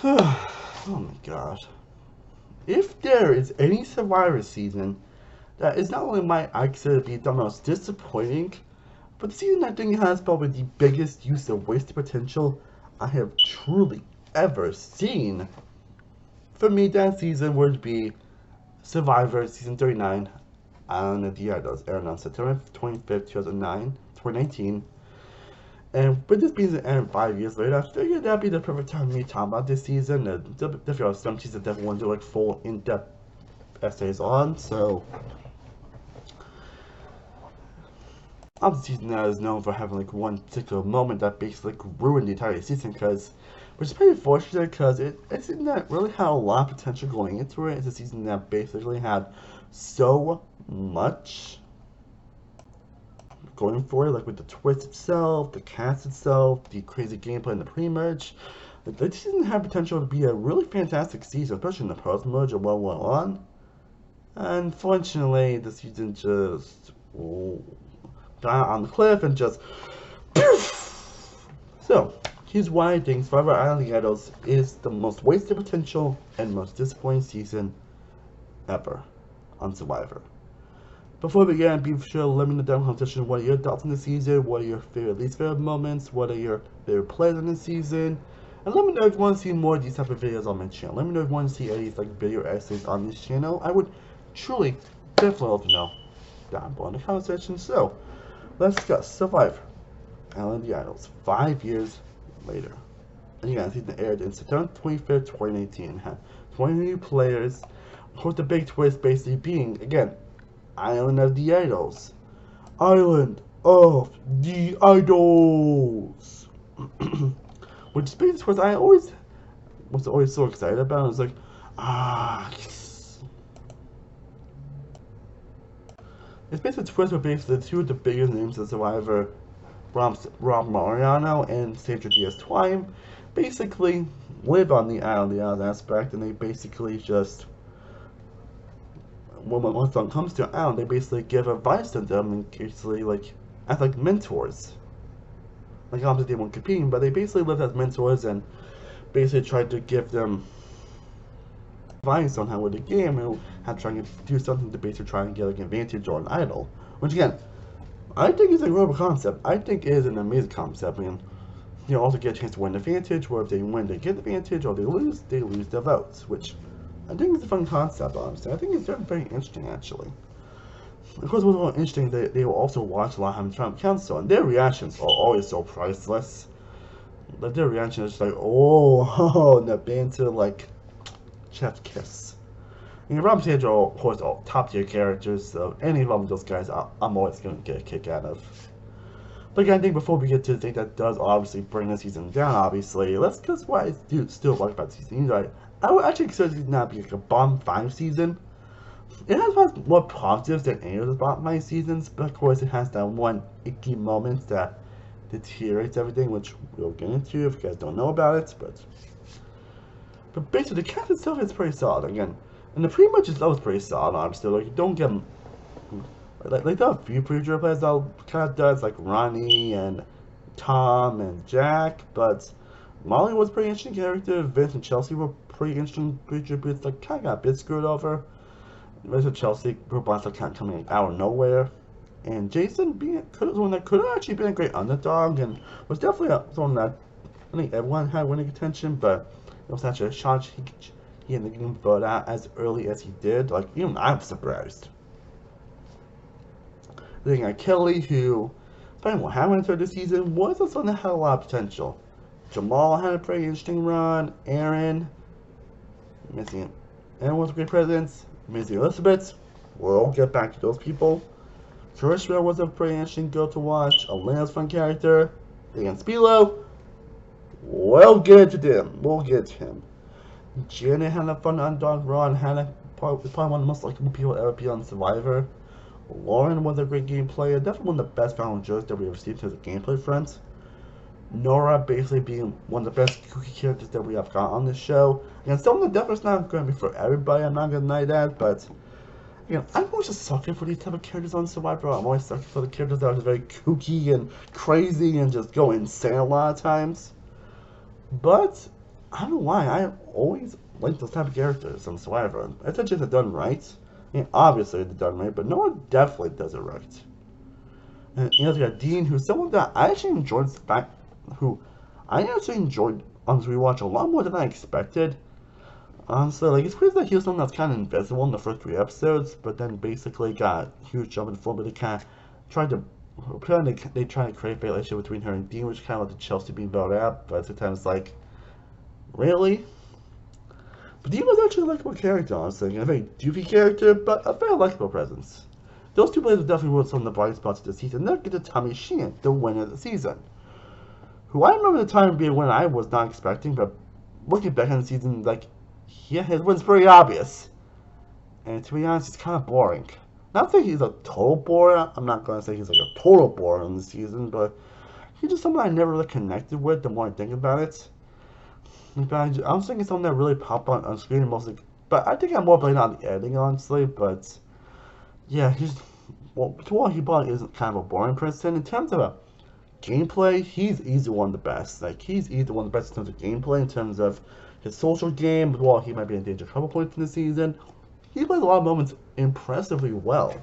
Oh my god. If there is any Survivor season that is not only my I consider to be the most disappointing, but the season I think has probably the biggest use of wasted potential I have truly ever seen. For me, that season would be Survivor Season 39, Island of the Idols, aired on September 25th, 2019. And with this being aired 5 years later, I figured that'd be the perfect time for me to talk about this season. Definitely have some seasons that definitely want to do like full in-depth essays on. So, obviously, season that is known for having like one particular moment that basically like, ruined the entire season, which is pretty fortunate because it's a season that really had a lot of potential going into it. It's a season that basically had so much going for it, like with the twist itself, the cast itself, the crazy gameplay in the pre-merge. Like, the season had potential to be a really fantastic season, especially in the post-merge and what went on. Unfortunately, the season just got on the cliff and just poof. So, here's why I think Survivor Island Idols is the most wasted potential and most disappointing season ever on Survivor. Before we begin, be sure to let me know down in the comment section what are your thoughts on the season, what are your favorite, least favorite moments, what are your favorite players in the season, and let me know if you want to see more of these type of videos on my channel. Let me know if you want to see any like video essays on this channel. I would truly, definitely love to know down below in the comment section. So, let's discuss Survivor Island of the Idols 5 years later. And again, the season aired in September 25th, 2018. Had 20 new players. Of course, the big twist basically being, again, Island of the Idols. Island of the Idols. Which speaks was I always was always so excited about. I was like, yes. It's basically a twist with basically two of the biggest names of Survivor, Rob Mariano and Sandra Diaz-Twine, basically live on the Island aspect, and they basically just when someone comes to an island, they basically give advice to them and basically like as like mentors. Like obviously they weren't competing, but they basically lived as mentors and basically tried to give them advice on how with the game and how to try and do something to basically try and get like an advantage or an idol. Which again, I think is a real concept. I think it is an amazing concept. I mean, you also get a chance to win the advantage, where if they win, they get the advantage, or they lose their votes, which I think it's a fun concept, honestly. I think it's very interesting, actually. Of course, what's more interesting, they will also watch a lot of Trump Council, and their reactions are always so priceless. Like, their reaction is just like, oh, and they're banter like chef kiss. And Rob and Sandra are, of course, all top tier characters, so any of those guys I'm always going to get a kick out of. But again, I think before we get to the thing that does obviously bring the season down, obviously, let's discuss what I do still like about the season. I would actually consider this not be like a bomb 5 season. It has more positives than any of the bottom 5 seasons, but of course it has that one icky moment that deteriorates everything, which we'll get into if you guys don't know about it. But basically, the cast itself is pretty solid again, and the pre-match itself is pretty solid. Obviously, like you don't get like there are a few pre-draw players that kind of does like Ronnie and Tom and Jack, but Molly was a pretty interesting character. Vince and Chelsea were pretty interesting pre-draw players. Like kind of got a bit screwed over. Vince and Chelsea were both like kind of coming out of nowhere. And Jason was one that could have actually been a great underdog and was definitely someone that I think everyone had winning attention, but it was such a shock he ended up getting voted out as early as he did. Like even I'm surprised. Then you got Kelly, who, depending on what happened to her this season, was someone that had a lot of potential. Jamal had a pretty interesting run. Aaron was a great presence. Missy Elizabeth, we'll get back to those people. Terrestrial was a pretty interesting girl to watch. Elena's fun character. Dan Spilo, we'll get to him. Janet had a fun underdog run. Hannah was probably one of the most likable people ever be on Survivor. Lauren was a great game player, definitely one of the best final judges that we ever seen to the gameplay front. Nora basically being one of the best cookie characters that we have got on this show. And some of the definitely not going to be for everybody, I'm not going to deny that, but I'm always just sucking for these type of characters on Survivor. I'm always sucking for the characters that are just very kooky and crazy and just go insane a lot of times. But I don't know why, I always like those type of characters from Survivor. It's just they're done right. I mean, obviously they're done right, but no one definitely does it right. And you know, you got Dean, who's someone that I actually enjoyed the fact, who I actually enjoyed on this rewatch a lot more than I expected. Honestly, like, it's crazy that he was someone that's kind of invisible in the first 3 episodes, but then basically got a huge jump in form, but they kind of tried to, they tried to create a relationship between her and Dean, which kind of led to Chelsea being voted out, but sometimes, like, really? But Dean was actually a likable character, honestly. A very doofy character, but a very likable presence. Those two players definitely were some of the bright spots of the season. Then get to Tommy Sheehan, the winner of the season. Who I remember the time being when I was not expecting, but looking back on the season, like, yeah, his win's pretty obvious. And to be honest, he's kind of boring. Not that he's a total bore. I'm not going to say he's like a total bore in the season, but he's just someone I never really connected with the more I think about it. I was thinking something that really popped on screen mostly, but I think I'm more blaming on the editing, honestly. But yeah, he probably isn't kind of a boring person. In terms of gameplay, he's easily one of the best. Like, he's easily one of the best in terms of gameplay, in terms of his social game. While he might be in danger of trouble points in the season, he plays a lot of moments impressively well.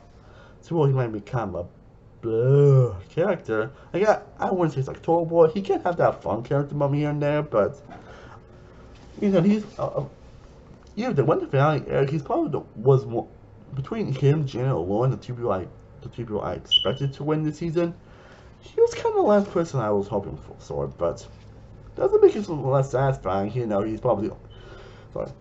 So while he might be kind of a character, like, I wouldn't say he's like total boy. He can have that fun character moment here and there, but you know, yeah, the one finale, he's probably was more between him, Janet, and Lauren, the two people I expected to win this season. He was kind of the last person I was hoping for, but doesn't make it less satisfying. You know, he's probably sorry.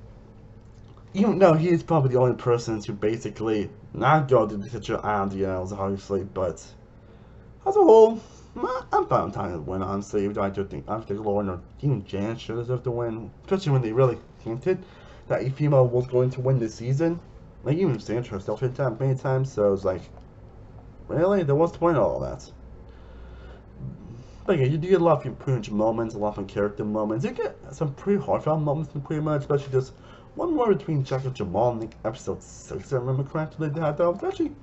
Even though he is probably the only person to basically not go to the island DLs, obviously, but as a whole, I'm fine with time to win, honestly. Even though I think Lauren or even Jan should deserve to win, especially when they really hinted that a female was going to win this season. Like, even Sandra herself hinted at many times, so it's like, really? There was the point of all that. But yeah, you do get a lot of pretty much moments, a lot of character moments. You get some pretty heartfelt moments, pretty much, especially just one more between Jack and Jamal in episode 6, if I remember correctly. That was actually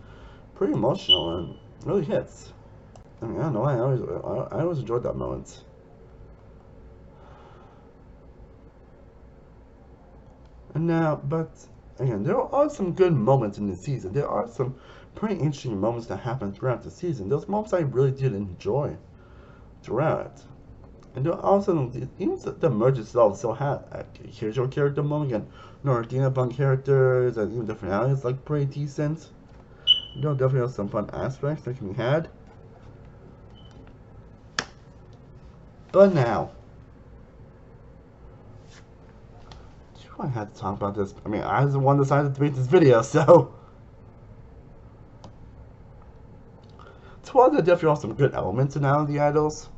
pretty emotional and really hits. I mean, I don't know, I always enjoyed that moment. And now, but again, there are some good moments in the season. There are some pretty interesting moments that happen throughout the season. Those moments I really did enjoy throughout. And there are also, even the merge itself still had a casual character moment, and Nordina fun characters, and even the finale is like pretty decent. There are definitely some fun aspects that can be had. But now, I had to talk about this. I mean, I was the one decided to make this video, so. While there definitely are some good elements in Out of the Idols,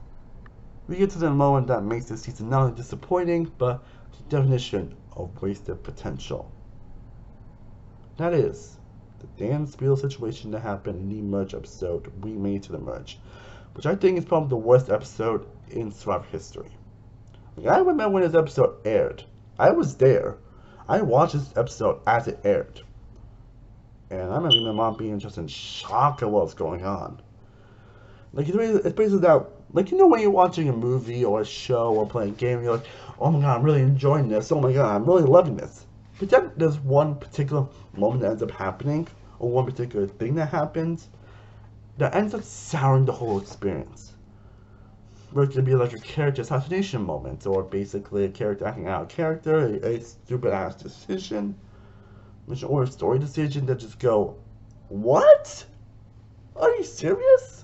we get to the moment that makes this season not only disappointing, but the definition of wasted potential. That is, the Dan Spiel situation that happened in the merge episode we made to the merge, which I think is probably the worst episode in Survivor history. Like, I remember when this episode aired. I was there. I watched this episode as it aired. And I remember my mom being just in shock at what was going on. Like, it's basically that, like, you know when you're watching a movie or a show or playing a game, you're like, oh my god, I'm really enjoying this, oh my god, I'm really loving this. But then there's one particular moment that ends up happening, or one particular thing that happens, that ends up souring the whole experience. Where it could be like a character assassination moment, or basically a character acting out of character, a stupid ass decision, or a story decision that just go, what? Are you serious?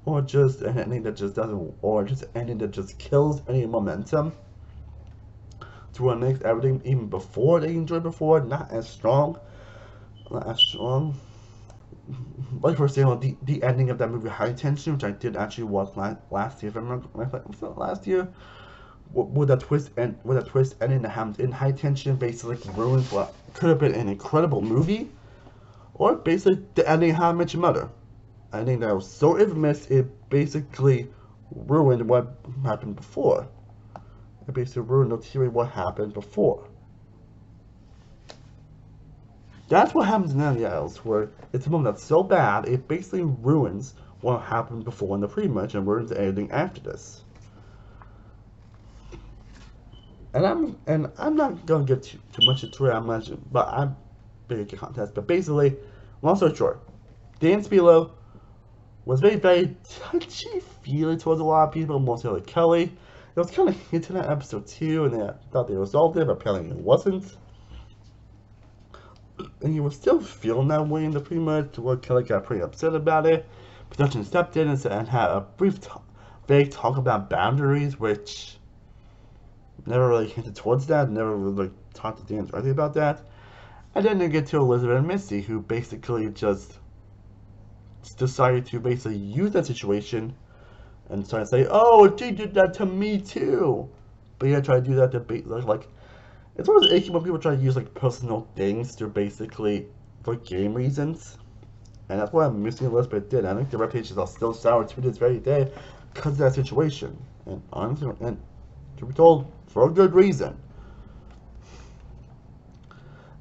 Or just an ending that just doesn't, or just an ending that just kills any momentum to what makes everything even before they enjoyed before not as strong. Like for example, the ending of that movie High Tension, which I did actually watch last year. If I remember, was that last year? With that twist ending that happened in High Tension, basically ruins what could have been an incredible movie, or basically the ending of How I Met Your Mother. I think that was so infamous, it basically ruined what happened before. It basically ruined the theory of what happened before. That's what happens in the Idols, where it's a moment that's so bad, it basically ruins what happened before in the pre-match and ruins everything after this. I'm not gonna get too much into it. But I'm big contest. But basically, long story short, Dan Spilo was very touchy feely towards a lot of people, mostly like Kelly. It was kind of hinted at episode 2, and I thought they resolved it, but apparently it wasn't. And you were still feeling that way in the pre-merge, where Kelly got pretty upset about it. Production stepped in and had a brief, vague talk about boundaries, which never really hinted towards that, never really talked to Dan directly about that. And then you get to Elizabeth and Misty, who basically just decided to basically use that situation and try to say, oh, she did that to me too. But yeah, try to do that to like it's always icky when people try to use like personal things to basically for game reasons. And that's what Misty and Elizabeth did. I think their reputations are still sour to this very day because of that situation. And honestly, and to be told, for a good reason.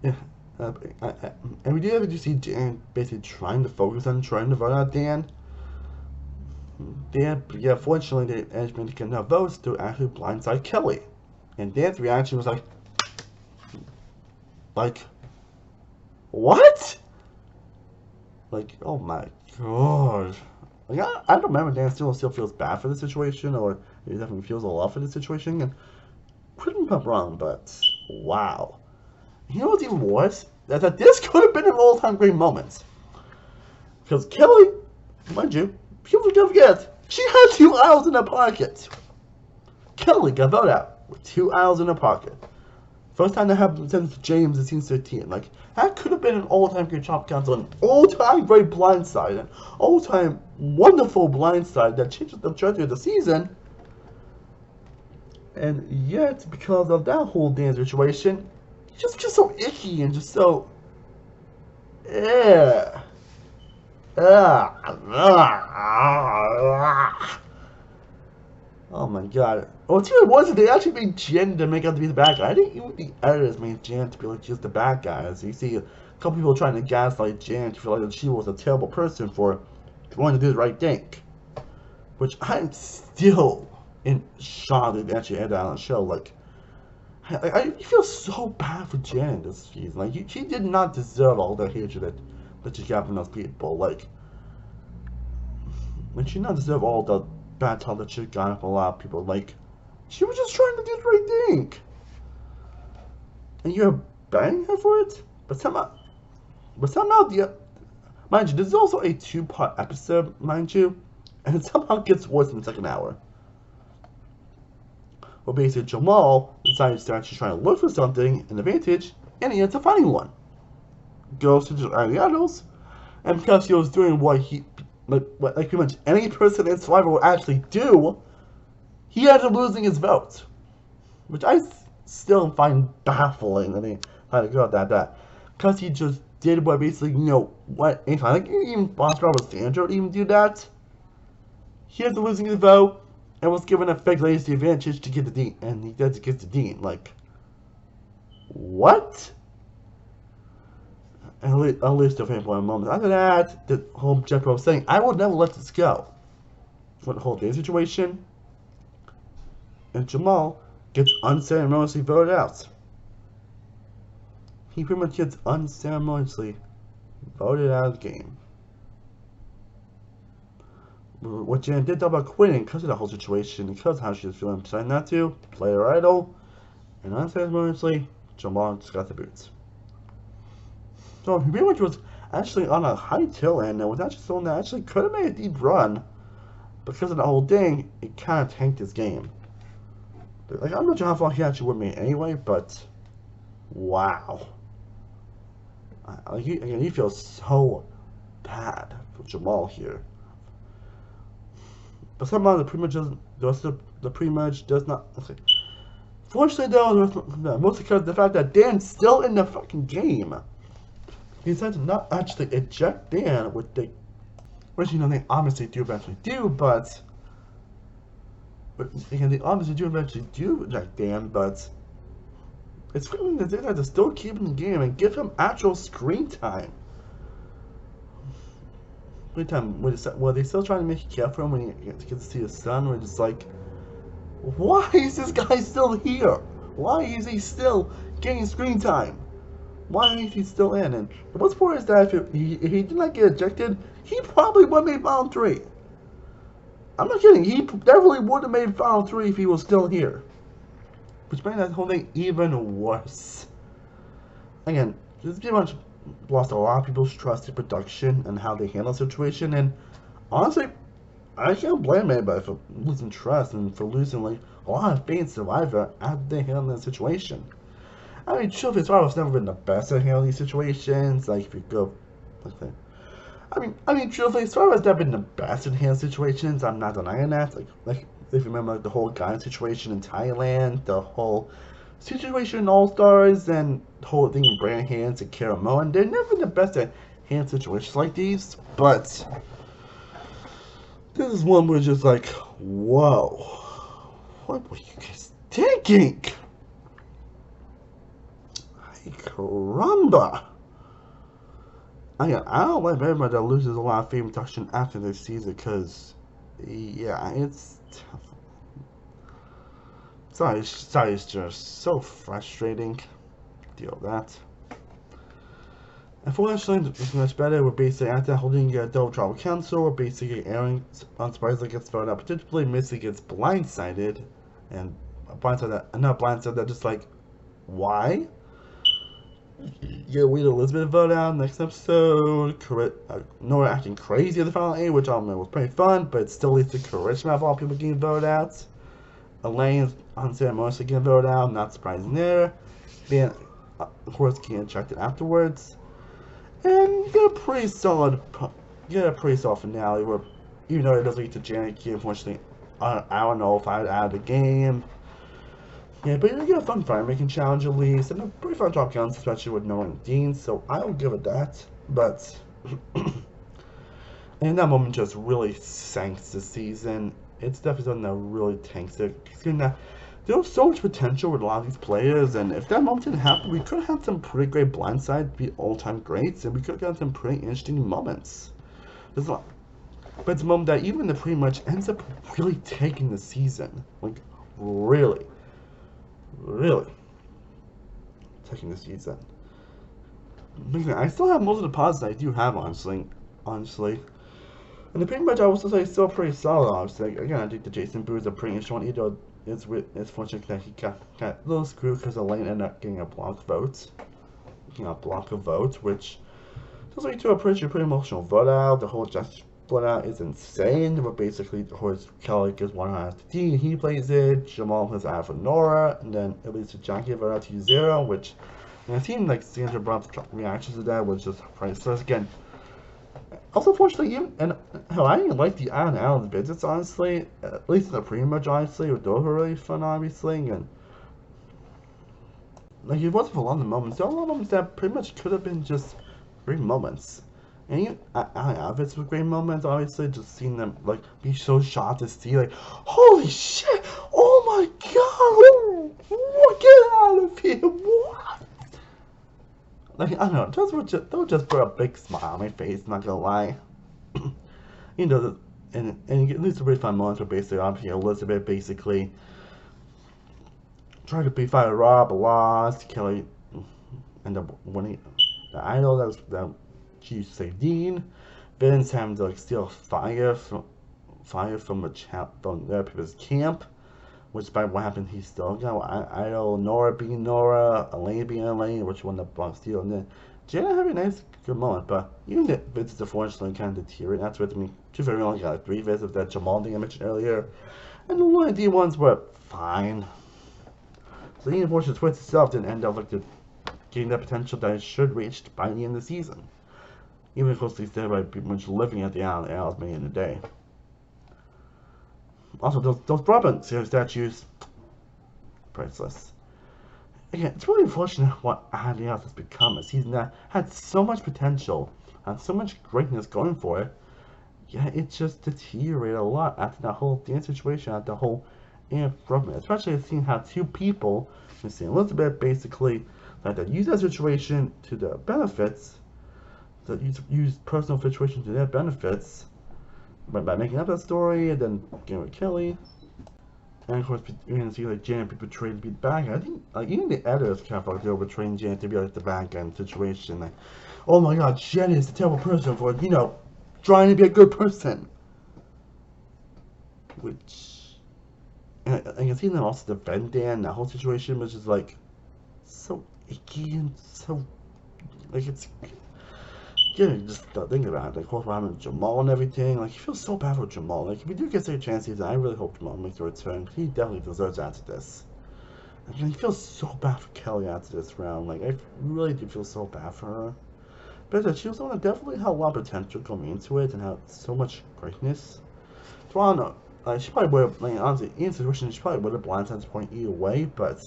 Yeah. And we did have to see Dan basically trying to focus on trying to vote out Dan. Yeah, fortunately, they managed to get enough votes to actually blindside Kelly. And Dan's reaction was like, what? Like, oh my god. Like, I don't remember Dan still feels bad for the situation, or he definitely feels a lot for the situation. And couldn't be wrong, but wow. You know what's even worse? That this could have been an all-time great moment. Because Kelly, mind you, people don't forget, she had 2 aisles in her pocket. Kelly got voted out with 2 aisles in her pocket. First time that happened since James in season 13. Like, that could have been an all-time great Chop Council, an all-time great blindside, an all-time wonderful blindside that changes the trajectory of the season. And yet, because of that whole damn situation, just so icky and just so oh my god. What's even worse is they actually made Jen to make out to be the bad guy. I think even the editors made Jen to be like just the bad guy. As you see a couple people trying to gaslight Jen to feel like that she was a terrible person for wanting to do the right thing. Which I'm still in shock that they actually had that on the show. Like, I feel so bad for Jen this season. Like, she did not deserve all the hatred that she got from those people. Like she did not deserve all the bad talk that she got from a lot of people. Like, she was just trying to do the right thing. And you're banging her for it? But somehow mind you, this is also a 2-part episode, mind you. And it somehow gets worse in the second hour. Well, basically, Jamal decides to actually try to look for something, an advantage, and he ends up finding one. Goes to the Arianos, and because he was doing what pretty much any person in Survivor would actually do, he ended up losing his vote. Which I still find baffling that they had to go at that. Because he just did what basically, what, like, even Boss Robert Sandra would even do that. He ended up losing his vote, and was given a fake lazy advantage to get the Dean, and he does get the Dean. Like, what? At least a for a moment. After that, the whole Jeff was saying, I will never let this go. For the whole day situation, and Jamal gets unceremoniously voted out. He pretty much gets unceremoniously voted out of the game. What Jan did about quitting because of the whole situation, because of how she was feeling, decided not to play her idol, and unceremoniously, Jamal just got the boots. So he pretty much was actually on a high tail end, and was actually someone that actually could have made a deep run. Because of the whole thing, it kind of tanked his game. Like, I'm not sure how far he actually would make anyway, but wow. He feels so bad for Jamal here. But somehow the pre-merge does not. Okay. Fortunately, though, mostly because of the fact that Dan's still in the fucking game. He decided to not actually eject Dan, which they obviously do eventually do, but again, they obviously do eventually do eject Dan, but it's really that they have to still keep him in the game and give him actual screen time. Were they still trying to make you care for him when he gets to see his son? We're just like, why is this guy still here? Why is he still getting screen time? Why is he still in? And the worst part is that if he did not get ejected, he probably would have made Final 3. I'm not kidding. He definitely would have made Final 3 if he was still here. Which made that whole thing even worse. Again, this pretty much lost a lot of people's trust in production and how they handle the situation. And honestly, I can't blame anybody for losing trust and for losing like a lot of faith in Survivor after they handled the situation. I mean, truthfully, Survivor's never been the best at handling these situations. Like, if you go, like that. I mean, truthfully, Survivor's never been the best at handling situations. I'm not denying that. Like if you remember, like the whole guy situation in Thailand, the whole situation in All Stars, and the whole thing in Brand Hands and Caramel, and they're never been the best at handling situations like these. But this is one where just like, whoa, what were you guys thinking? Caramba! Again, I don't like everybody that loses a lot of fame production after this season, because, yeah, it's tough. Sorry, it's just so frustrating. Deal with that. Unfortunately, it's much better. We're basically after holding a double tribal council. We're basically Aaron unsurprisingly gets thrown out, particularly Missy gets blindsided, and not blindsided, that just like, why? Yeah, we had Elizabeth vote out next episode. Nora acting crazy at the final 8, which I don't know was pretty fun, but it still leads to charisma of all people getting voted out. Elaine's unceremoniously getting voted out, not surprising there. Being, of course, getting ejected afterwards. And you get a pretty solid finale where, even though it doesn't lead to Janet, unfortunately, I don't know if I'd add the game. Yeah, but you get a fun fire-making challenge at least, and a pretty fun top guns, especially with Nora and Dean, so I'll give it that. But, and that moment just really sinks the season. It's definitely something that really tanks it. There was so much potential with a lot of these players, and if that moment didn't happen, we could have had some pretty great blindside, be all-time greats, and we could have got some pretty interesting moments. There's a lot. But it's a moment that even the pretty much ends up really taking the season. Like, really taking the season. I still have most of the positives I do have, honestly. And the pretty much I would still say still pretty solid, honestly. Again, I think the Jason Boo is a pretty interesting one, even though it's fortunate that he got a little screwed because Elaine ended up getting a block vote. Which does lead to a pretty emotional vote out. The whole Justice split out is insane, but basically, of course, Kelly gets one out to D, he plays it, Jamal has out for Nora, and then it leads to Jackie vote out to 0, which, and it seemed like Sandra Brown's reactions to that was just priceless. Again, also, fortunately, hell, I didn't like the Alan visits, honestly, at least in the pre-match, honestly, those were really fun, obviously, and like, it wasn't for a lot of moments. There were a lot of moments that pretty much could have been just great moments. And it's with great moments, obviously, just seeing them, like, be so shocked to see, like, holy shit, oh my god, get out of here, what? Like, I don't know, they'll just put a big smile on my face, not gonna lie. You know, and it leads to really fun moments where basically, obviously, Elizabeth basically tried to be fighter Rob, lost, Kelly ended up winning the idol that she used to save Dean. Vince having to like steal fire from their people's camp, which by what happened he still got idol. Nora being Nora, Elaine being Elaine, which won the block steal, and then Janet having a nice good moment, but even the visits unfortunately kind of deteriorate. That's what I mean. Two very only got like 3 visits that Jamal thing I mentioned earlier, and the one of the ones were fine. So the unfortunate twist itself didn't end up like getting the potential that it should reach by the end of the season. Even if closely stayed by pretty much living at the island as many in a day. Also, those Brabant statues, priceless. Again, it's really unfortunate what Andy Else has become. A season that had so much potential, and so much greatness going for it. Yeah, it just deteriorated a lot after that whole dance situation, after the whole improvement. Especially seeing how 2 people, Missy and Elizabeth, basically like to use that situation to their benefits. To use personal situations to their benefits by making up that story and then getting with Kelly. And of course, you're gonna see like Janet be portrayed to be the bad guy. I think like even the editors kind of like they were portraying Janet to be like the bad guy in the situation. Like, oh my God, Janet is a terrible person for trying to be a good person. Which, and I can see them also defend Dan that whole situation, which is like so icky and so like it's. Yeah, just think about it. Like, of course, we're having Jamal and everything. Like, you feel so bad for Jamal. Like, if we do get a chance season, I really hope Jamal makes a return. He definitely deserves after this. Like, I feel so bad for Kelly after this round. Like, I really do feel so bad for her. But she was someone that definitely had a lot of potential coming into it and had so much greatness. So, I don't know. Like, she probably would have, like, honestly, in a situation, she probably would have blindsided at this point either way, but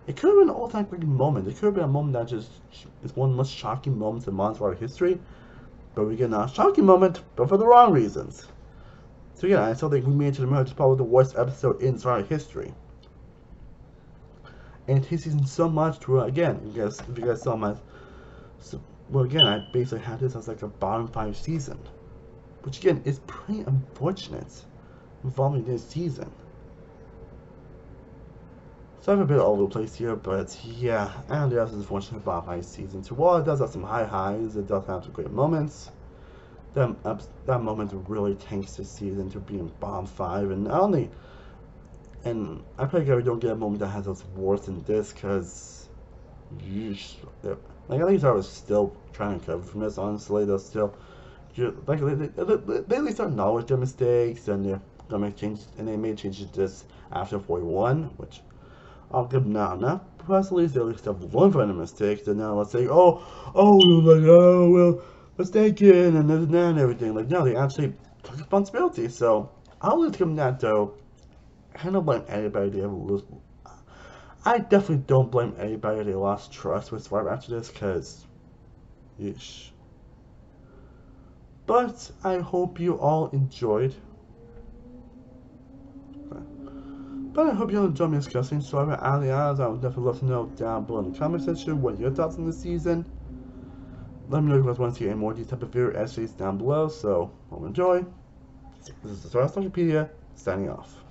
it could have been an all-time great moment. It could have been a moment that just is one of the most shocking moments in modern sport history. But we get a shocking moment, but for the wrong reasons. So yeah, I still think we made it to the merge is probably the worst episode in Star history. And it takes season so much to again, if you guys saw my well again, I basically had this as like a bottom 5 season. Which again is pretty unfortunate involving this season. So I'm a bit all over the place here, but yeah, and the other is unfortunate about my season 2. While it does have some high highs, it does have some great moments. That moment really tanks this season to being bottom 5, and I pray we don't get a moment that has us worse than this, because like at least I was still trying to recover from this. Honestly, they're still like they at least acknowledge their mistakes, and they're gonna make changes, and they made changes this after 41, which I'll give them now. Personally, they at least have learned from the mistakes, and now let's say, well, mistaken, and this and that, and everything. Like, no, they actually took responsibility, so I'll just give them that, though. I don't blame anybody they ever lose. I definitely don't blame anybody they lost trust with Survivor after this, because, yeesh. But I hope you all enjoyed. But I hope you all enjoyed me discussing Survivor Alias. I would definitely love to know down below in the comment section what your thoughts on the season. Let me know if you guys want to see any more of these type of video essays down below. So, hope you enjoy. This is the Star Wikipedia, signing off.